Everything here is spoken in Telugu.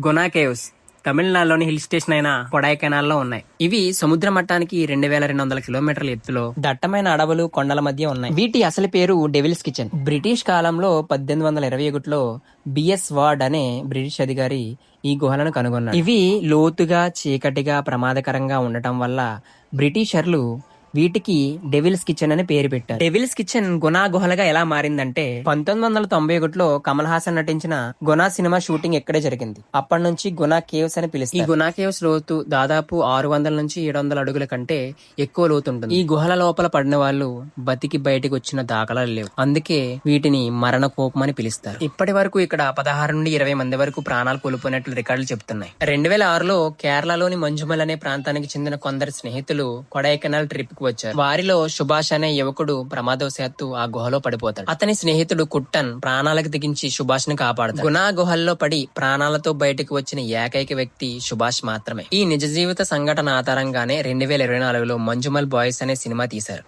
గునా కేవ్స్ తమిళనాడులోని హిల్ స్టేషన్ అయిన కొడైకెనాల్ లో ఉన్నాయి. ఇవి సముద్ర మట్టానికి 2200 కిలోమీటర్ల ఎత్తులో దట్టమైన అడవులు, కొండల మధ్య ఉన్నాయి. వీటి అసలు పేరు డెవిల్స్ కిచెన్. బ్రిటిష్ కాలంలో 1821లో బిఎస్ వార్డ్ అనే బ్రిటిష్ అధికారి ఈ గుహలను కనుగొన్నారు. ఇవి లోతుగా, చీకటిగా, ప్రమాదకరంగా ఉండటం వల్ల బ్రిటిషర్లు వీటికి డెవిల్స్ కిచెన్ అని పేరు పెట్టారు. డెవిల్స్ కిచెన్ గునా గుహలుగా ఎలా మారిందంటే 1991లో కమల్ హాసన్ నటించిన గునా సినిమా షూటింగ్ ఇక్కడే జరిగింది. అప్పటి నుంచి గునా కేవ్స్ అని పిలుస్తారు. ఈ గునా కేవ్స్ లోతు దాదాపు 600 నుంచి 700 అడుగుల కంటే ఎక్కువ లోతు ఉంటుంది. ఈ గుహల లోపల పడిన వాళ్ళు బతికి బయటకు వచ్చిన దాఖలాలు లేవు. అందుకే వీటిని మరణ కోపం అని పిలుస్తారు. ఇప్పటి వరకు ఇక్కడ 16 నుండి 20 మంది వరకు ప్రాణాలు కోల్పోయినట్లు రికార్డులు చెప్తున్నాయి. 2006లో కేరళలోని మంజుమల్ అనే ప్రాంతానికి చెందిన కొందరు స్నేహితులు కొడైకెనాల్ ట్రిప్ కు వచ్చారు. వారిలో సుభాష్ అనే యువకుడు ప్రమాదవశాత్తు ఆ గుహలో పడిపోతాడు. అతని స్నేహితుడు కుట్టన్ ప్రాణాలకు తెగించి సుభాష్ ని కాపాడతాడు. గునా గుహల్లో పడి ప్రాణాలతో బయటకు వచ్చిన ఏకైక వ్యక్తి సుభాష్ మాత్రమే. ఈ నిజ జీవిత సంఘటన ఆధారంగానే 2024లో మంజుమల్ బాయ్స్ అనే సినిమా తీశారు.